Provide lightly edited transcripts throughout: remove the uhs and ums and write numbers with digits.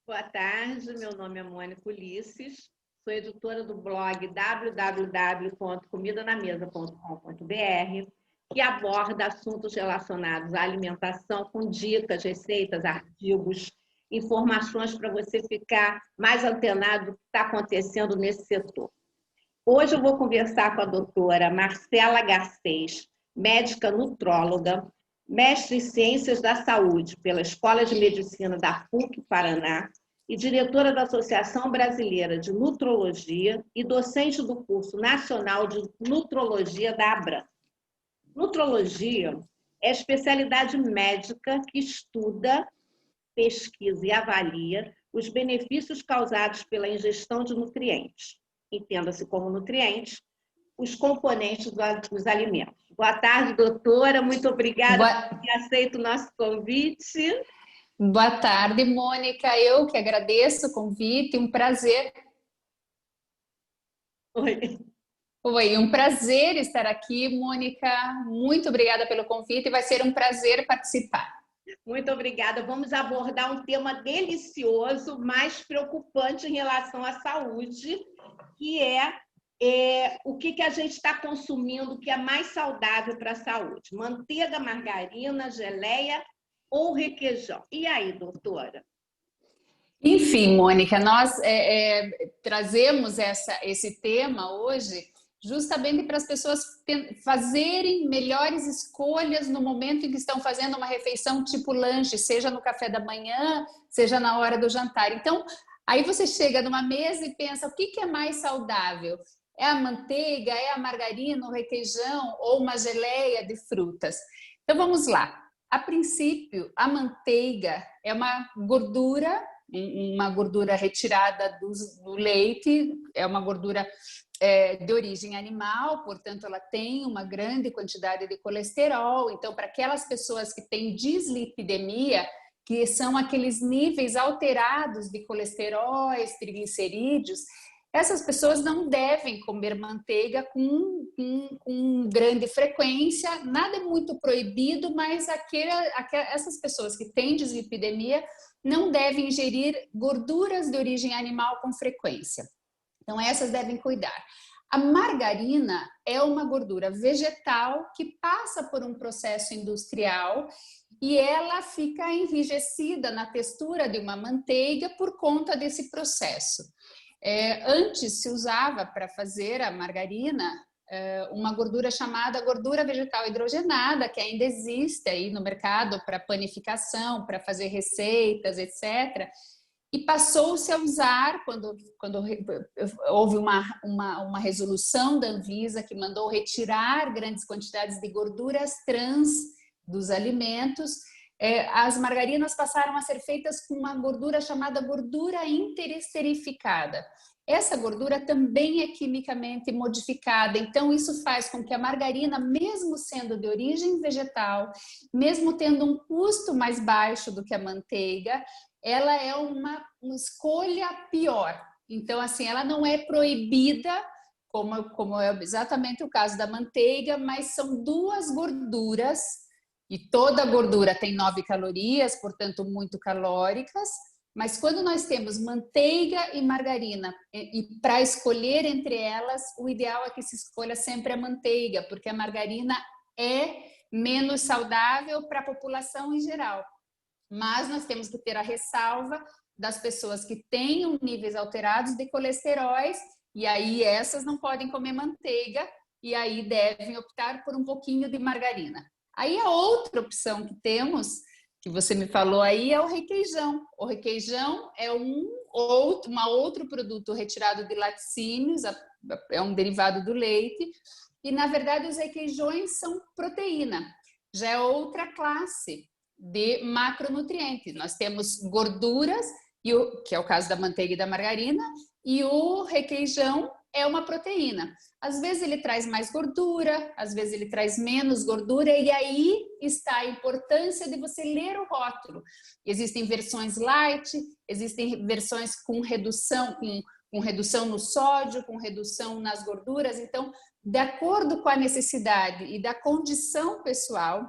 Boa tarde, meu nome é Mônica Ulisses, sou editora do blog www.comidanamesa.com.br, que aborda assuntos relacionados à alimentação com dicas, receitas, artigos, informações para você ficar mais antenado do que está acontecendo nesse setor. Hoje eu vou conversar com a doutora Marcela Garcês, médica nutróloga, mestre em Ciências da Saúde pela Escola de Medicina da PUC Paraná e diretora da Associação Brasileira de Nutrologia e docente do curso nacional de Nutrologia da Abram. Nutrologia é a especialidade médica que estuda, pesquisa e avalia os benefícios causados pela ingestão de nutrientes. Entenda-se como nutrientes, os componentes dos alimentos. Boa tarde, doutora. Muito obrigada por ter aceito o nosso convite. Boa tarde, Mônica. Eu que agradeço o convite. Um prazer. Oi. Oi, um prazer estar aqui, Mônica. Muito obrigada pelo convite. Vai ser um prazer participar. Muito obrigada. Vamos abordar um tema delicioso, mas preocupante em relação à saúde, que é o que a gente está consumindo que é mais saudável para a saúde. Manteiga, margarina, geleia ou requeijão. E aí, doutora? Enfim, Mônica, nós trazemos esse tema hoje justamente para as pessoas fazerem melhores escolhas no momento em que estão fazendo uma refeição tipo lanche, seja no café da manhã, seja na hora do jantar. Então, aí você chega numa mesa e pensa, o que é mais saudável? É a manteiga, é a margarina, o requeijão ou uma geleia de frutas? Então, vamos lá. A princípio, a manteiga é uma gordura retirada do leite, é uma gordura de origem animal, portanto, ela tem uma grande quantidade de colesterol. Então, para aquelas pessoas que têm dislipidemia, que são aqueles níveis alterados de colesteróis, triglicerídeos, essas pessoas não devem comer manteiga com grande frequência. Nada é muito proibido, mas essas pessoas que têm dislipidemia não devem ingerir gorduras de origem animal com frequência. Então, essas devem cuidar. A margarina é uma gordura vegetal que passa por um processo industrial e ela fica enrijecida na textura de uma manteiga por conta desse processo. Antes se usava para fazer a margarina uma gordura chamada gordura vegetal hidrogenada, que ainda existe aí no mercado para panificação, para fazer receitas, etc. E passou-se a usar, quando houve uma resolução da Anvisa que mandou retirar grandes quantidades de gorduras trans dos alimentos, as margarinas passaram a ser feitas com uma gordura chamada gordura interesterificada. Essa gordura também é quimicamente modificada, então isso faz com que a margarina, mesmo sendo de origem vegetal, mesmo tendo um custo mais baixo do que a manteiga, ela é uma escolha pior. Então, assim, ela não é proibida, como é exatamente o caso da manteiga, mas são duas gorduras, e toda gordura tem 9 calorias, portanto, muito calóricas, mas quando nós temos manteiga e margarina, e para escolher entre elas, o ideal é que se escolha sempre a manteiga, porque a margarina é menos saudável para a população em geral. Mas nós temos que ter a ressalva das pessoas que tenham níveis alterados de colesteróis, e aí essas não podem comer manteiga, e aí devem optar por um pouquinho de margarina. Aí a outra opção que temos, que você me falou aí, é o requeijão. O requeijão é outro produto retirado de laticínios, é um derivado do leite, e na verdade os requeijões são proteína, já é outra classe de macronutrientes. Nós temos gorduras, que é o caso da manteiga e da margarina, e o requeijão é uma proteína. Às vezes ele traz mais gordura, às vezes ele traz menos gordura, e aí está a importância de você ler o rótulo. Existem versões light, existem versões com redução no sódio, com redução nas gorduras. Então, de acordo com a necessidade e da condição pessoal,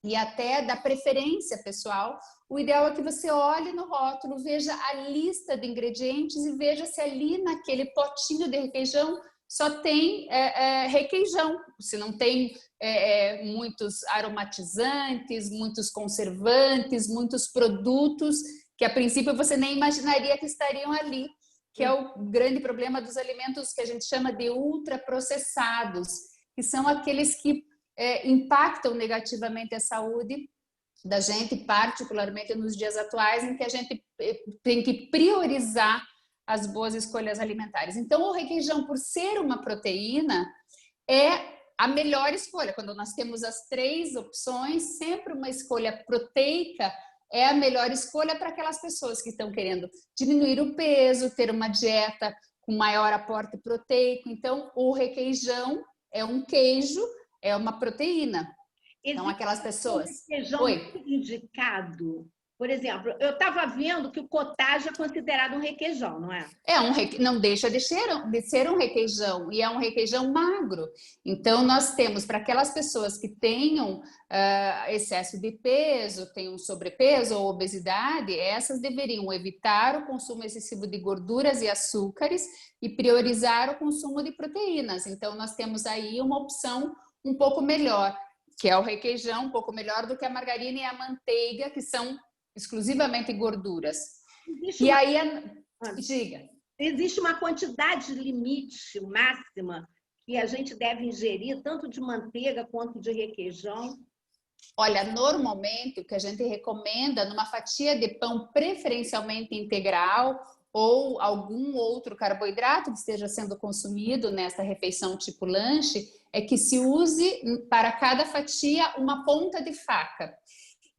e até da preferência pessoal, o ideal é que você olhe no rótulo, veja a lista de ingredientes e veja se ali naquele potinho de requeijão só tem requeijão, se não tem muitos aromatizantes, muitos conservantes, muitos produtos que a princípio você nem imaginaria que estariam ali, que é o grande problema dos alimentos que a gente chama de ultraprocessados, que são aqueles que impactam negativamente a saúde da gente, particularmente nos dias atuais, em que a gente tem que priorizar as boas escolhas alimentares. Então, o requeijão, por ser uma proteína, é a melhor escolha. Quando nós temos as 3 opções, sempre uma escolha proteica é a melhor escolha para aquelas pessoas que estão querendo diminuir o peso, ter uma dieta com maior aporte proteico. Então, o requeijão é um queijo, é uma proteína. Então, aquelas pessoas... Requeijão indicado? Por exemplo, eu estava vendo que o cottage é considerado um requeijão, não é? Não deixa de ser um requeijão, e é um requeijão magro. Então, nós temos, para aquelas pessoas que tenham excesso de peso, tenham sobrepeso ou obesidade, essas deveriam evitar o consumo excessivo de gorduras e açúcares e priorizar o consumo de proteínas. Então, nós temos aí uma opção um pouco melhor, que é o requeijão, um pouco melhor do que a margarina e a manteiga, que são exclusivamente gorduras. E aí, diga. Existe uma quantidade limite máxima que a gente deve ingerir, tanto de manteiga quanto de requeijão? Olha, normalmente o que a gente recomenda numa fatia de pão preferencialmente integral ou algum outro carboidrato que esteja sendo consumido nesta refeição tipo lanche, é que se use para cada fatia uma ponta de faca.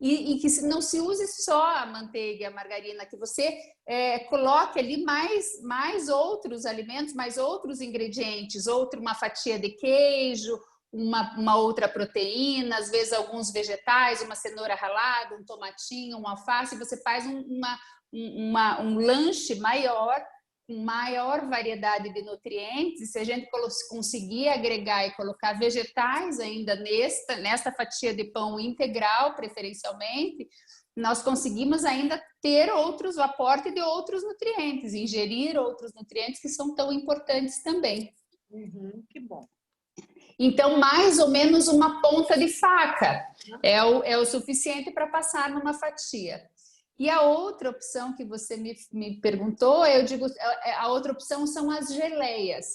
E que não se use só a manteiga e a margarina, que você coloque ali mais outros alimentos, mais outros ingredientes, uma fatia de queijo, uma outra proteína, às vezes alguns vegetais, uma cenoura ralada, um tomatinho, um alface, você faz um lanche maior, com maior variedade de nutrientes. E se a gente conseguir agregar e colocar vegetais ainda nesta fatia de pão integral, preferencialmente, nós conseguimos ainda ter o aporte de outros nutrientes, ingerir outros nutrientes que são tão importantes também. Que bom. Então, mais ou menos uma ponta de faca é o suficiente para passar numa fatia. E a outra opção que você me perguntou, eu digo, a outra opção são as geleias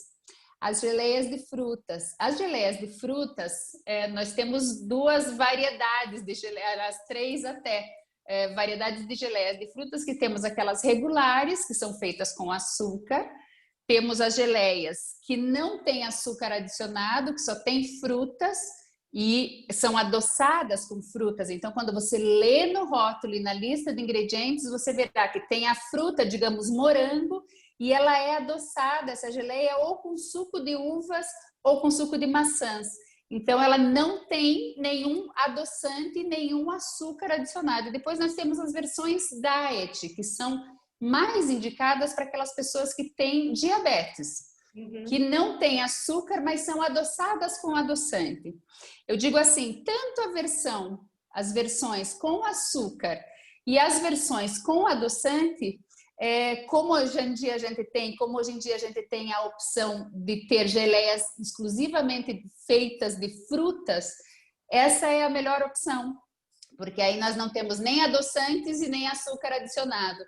de frutas. As geleias de frutas, nós temos 2 variedades de geleia, as 3 até, variedades de geleias de frutas, que temos aquelas regulares, que são feitas com açúcar, temos as geleias que não têm açúcar adicionado, que só tem frutas, e são adoçadas com frutas. Então, quando você lê no rótulo e na lista de ingredientes, você verá que tem a fruta, digamos, morango, e ela é adoçada, essa geleia, ou com suco de uvas ou com suco de maçãs. Então, ela não tem nenhum adoçante, nenhum açúcar adicionado. Depois nós temos as versões diet, que são mais indicadas para aquelas pessoas que têm diabetes. Que não tem açúcar, mas são adoçadas com adoçante. Eu digo assim, tanto as versões com açúcar e as versões com adoçante, como hoje em dia a gente tem a opção de ter geleias exclusivamente feitas de frutas, essa é a melhor opção, porque aí nós não temos nem adoçantes e nem açúcar adicionado.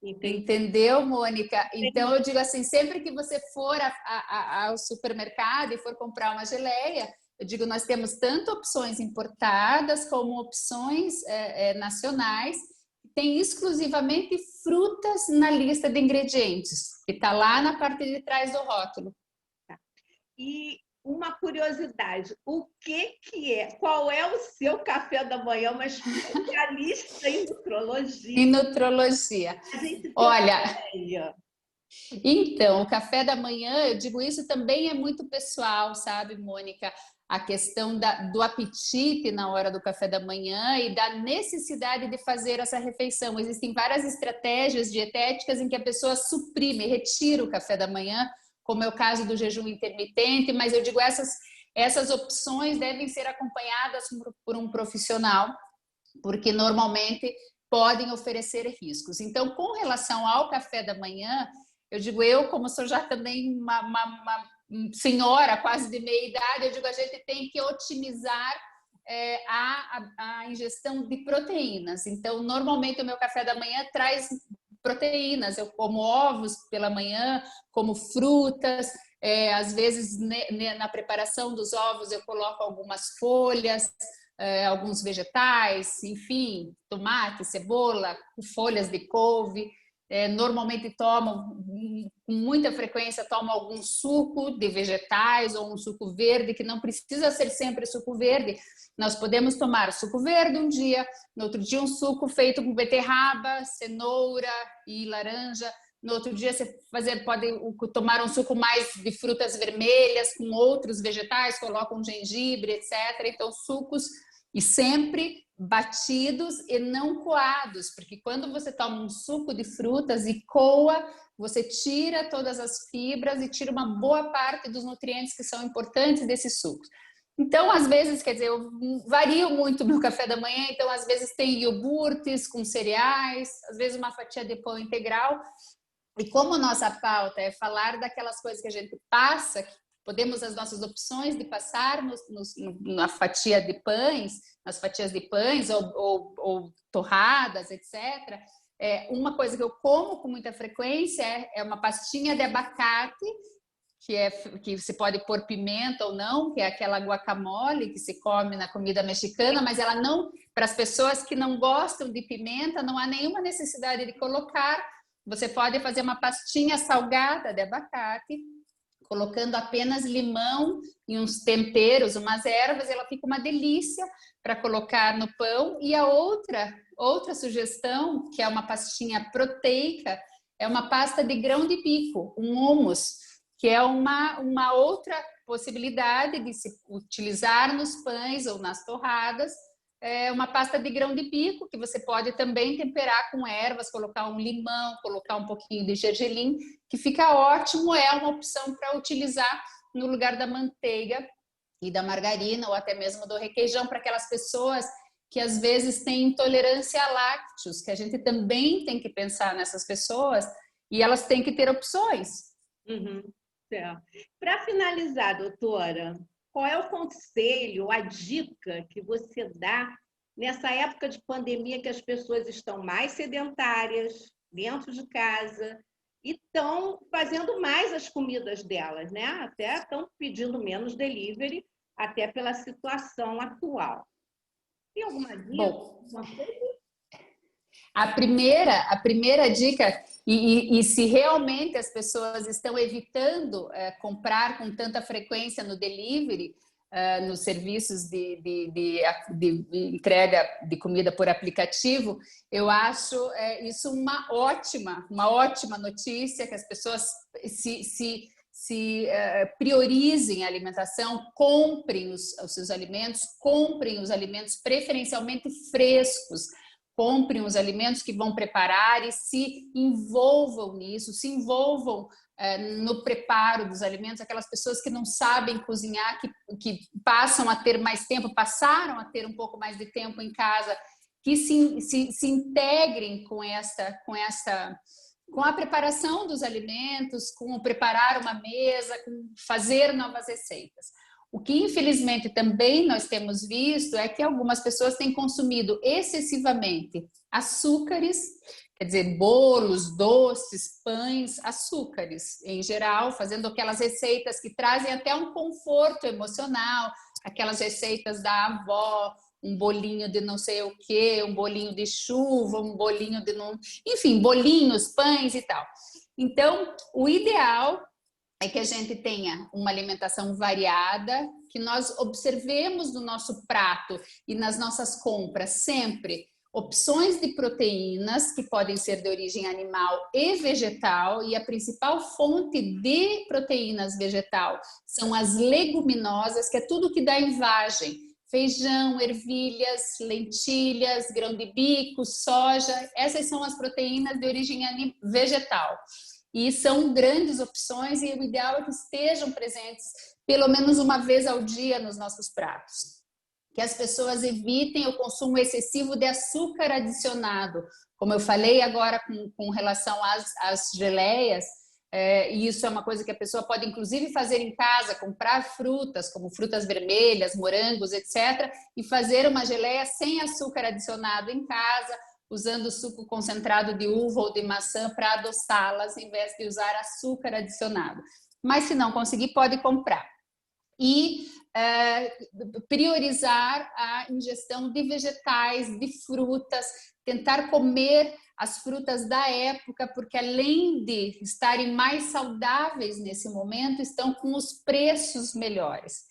Entendeu, Mônica? Então eu digo assim, sempre que você for ao supermercado e for comprar uma geleia, eu digo, nós temos tanto opções importadas como opções nacionais, que tem exclusivamente frutas na lista de ingredientes, que está lá na parte de trás do rótulo. E uma curiosidade, qual é o seu café da manhã, uma especialista em nutrologia? Em nutrologia. Olha, então, o café da manhã, eu digo isso também é muito pessoal, sabe, Mônica? A questão do apetite na hora do café da manhã e da necessidade de fazer essa refeição. Existem várias estratégias dietéticas em que a pessoa suprime, retira o café da manhã, como é o caso do jejum intermitente, mas eu digo, essas opções devem ser acompanhadas por um profissional, porque normalmente podem oferecer riscos. Então, com relação ao café da manhã, eu digo, como sou já também uma senhora quase de meia idade, eu digo, a gente tem que otimizar a ingestão de proteínas. Então, normalmente o meu café da manhã traz proteínas. Eu como ovos pela manhã, como frutas, às vezes na preparação dos ovos eu coloco algumas folhas, alguns vegetais, enfim, tomate, cebola, folhas de couve. Normalmente tomo, com muita frequência, tomo algum suco de vegetais ou um suco verde, que não precisa ser sempre suco verde. Nós podemos tomar suco verde um dia, no outro dia um suco feito com beterraba, cenoura e laranja. No outro dia você pode tomar um suco mais de frutas vermelhas com outros vegetais, coloca um gengibre, etc. Então, sucos e sempre batidos e não coados, porque quando você toma um suco de frutas e coa, você tira todas as fibras e tira uma boa parte dos nutrientes que são importantes desses sucos. Então, às vezes, quer dizer, eu vario muito meu café da manhã, então às vezes tem iogurtes com cereais, às vezes uma fatia de pão integral. E como nossa pauta é falar daquelas coisas que a gente passa, podemos as nossas opções de passar na fatia de pães, nas fatias de pães ou torradas, etc. Uma coisa que eu como com muita frequência é uma pastinha de abacate, que você pode pôr pimenta ou não, que é aquela guacamole que se come na comida mexicana, mas ela não, para as pessoas que não gostam de pimenta, não há nenhuma necessidade de colocar. Você pode fazer uma pastinha salgada de abacate, colocando apenas limão e uns temperos, umas ervas, ela fica uma delícia para colocar no pão. E a outra sugestão, que é uma pastinha proteica, é uma pasta de grão de bico, um hummus, que é uma outra possibilidade de se utilizar nos pães ou nas torradas. É uma pasta de grão de bico, que você pode também temperar com ervas, colocar um limão, colocar um pouquinho de gergelim, que fica ótimo, é uma opção para utilizar no lugar da manteiga e da margarina, ou até mesmo do requeijão, para aquelas pessoas que às vezes têm intolerância a lácteos, que a gente também tem que pensar nessas pessoas, e elas têm que ter opções. Uhum. Para finalizar, doutora, qual é o conselho, a dica que você dá nessa época de pandemia que as pessoas estão mais sedentárias, dentro de casa, e estão fazendo mais as comidas delas, né? Até estão pedindo menos delivery, até pela situação atual. Tem alguma dica? Bom, a primeira dica, e se realmente as pessoas estão evitando comprar com tanta frequência no delivery, nos serviços de entrega de comida por aplicativo, eu acho isso uma ótima notícia, que as pessoas se priorizem a alimentação, comprem os seus alimentos, comprem os alimentos preferencialmente frescos, comprem os alimentos que vão preparar e se envolvam nisso, se envolvam no preparo dos alimentos. Aquelas pessoas que não sabem cozinhar, que passam a ter mais tempo, passaram a ter um pouco mais de tempo em casa, que se integrem com a preparação dos alimentos, com o preparar uma mesa, com fazer novas receitas. O que, infelizmente, também nós temos visto é que algumas pessoas têm consumido excessivamente açúcares, quer dizer, bolos, doces, pães, açúcares em geral, fazendo aquelas receitas que trazem até um conforto emocional, aquelas receitas da avó, um bolinho de não sei o quê, um bolinho de chuva, um bolinho de não... Enfim, bolinhos, pães e tal. Então, o ideal é que a gente tenha uma alimentação variada, que nós observemos no nosso prato e nas nossas compras sempre opções de proteínas que podem ser de origem animal e vegetal, e a principal fonte de proteínas vegetal são as leguminosas, que é tudo que dá em vagem. Feijão, ervilhas, lentilhas, grão de bico, soja, essas são as proteínas de origem vegetal. E são grandes opções, e o ideal é que estejam presentes pelo menos uma vez ao dia nos nossos pratos. Que as pessoas evitem o consumo excessivo de açúcar adicionado. Como eu falei agora com relação às geleias, e isso é uma coisa que a pessoa pode inclusive fazer em casa, comprar frutas, como frutas vermelhas, morangos, etc., e fazer uma geleia sem açúcar adicionado em casa, usando suco concentrado de uva ou de maçã para adoçá-las, em vez de usar açúcar adicionado. Mas se não conseguir, pode comprar. E priorizar a ingestão de vegetais, de frutas, tentar comer as frutas da época, porque além de estarem mais saudáveis nesse momento, estão com os preços melhores.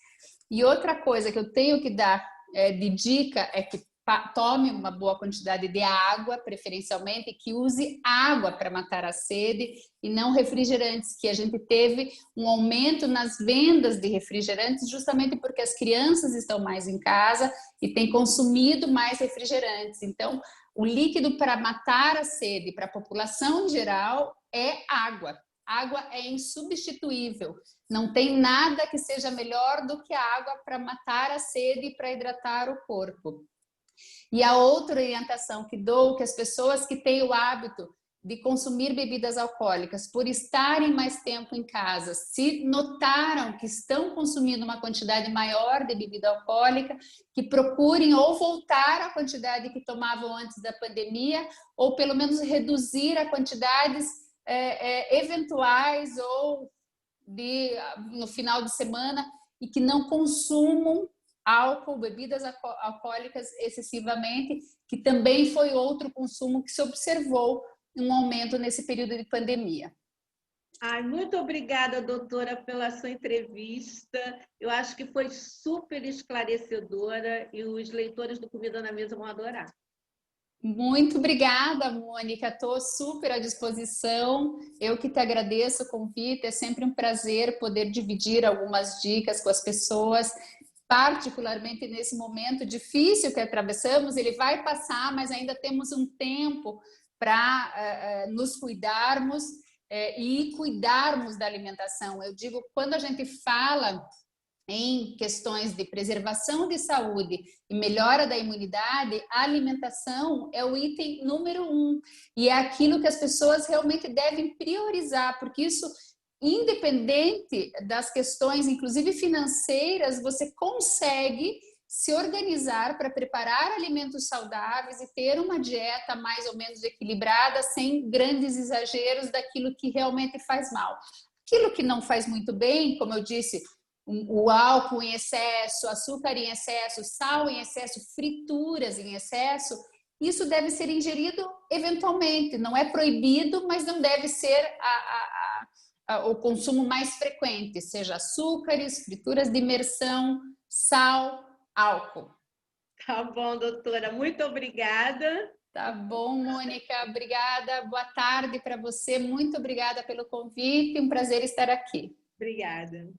E outra coisa que eu tenho que dar de dica é que tome uma boa quantidade de água, preferencialmente, que use água para matar a sede e não refrigerantes, que a gente teve um aumento nas vendas de refrigerantes justamente porque as crianças estão mais em casa e têm consumido mais refrigerantes. Então, o líquido para matar a sede para a população em geral é água. Água é insubstituível. Não tem nada que seja melhor do que a água para matar a sede e para hidratar o corpo. E a outra orientação que dou, que as pessoas que têm o hábito de consumir bebidas alcoólicas, por estarem mais tempo em casa, se notaram que estão consumindo uma quantidade maior de bebida alcoólica, que procurem ou voltar à quantidade que tomavam antes da pandemia, ou pelo menos reduzir a quantidades eventuais ou no final de semana, e que não consumam álcool, bebidas alcoólicas excessivamente, que também foi outro consumo que se observou um aumento nesse período de pandemia. Ai, muito obrigada, doutora, pela sua entrevista. Eu acho que foi super esclarecedora e os leitores do Comida na Mesa vão adorar. Muito obrigada, Mônica. Estou super à disposição. Eu que te agradeço o convite. É sempre um prazer poder dividir algumas dicas com as pessoas, particularmente nesse momento difícil que atravessamos. Ele vai passar, mas ainda temos um tempo para nos cuidarmos e cuidarmos da alimentação. Eu digo, quando a gente fala em questões de preservação de saúde e melhora da imunidade, a alimentação é o item número 1. E é aquilo que as pessoas realmente devem priorizar, porque isso, independente das questões, inclusive financeiras, você consegue se organizar para preparar alimentos saudáveis e ter uma dieta mais ou menos equilibrada, sem grandes exageros daquilo que realmente faz mal. Aquilo que não faz muito bem, como eu disse, o álcool em excesso, açúcar em excesso, sal em excesso, frituras em excesso, isso deve ser ingerido eventualmente. Não é proibido, mas não deve ser o consumo mais frequente, seja açúcares, frituras de imersão, sal, álcool. Tá bom, doutora. Muito obrigada. Tá bom, Mônica. Obrigada. Boa tarde para você. Muito obrigada pelo convite. Um prazer estar aqui. Obrigada.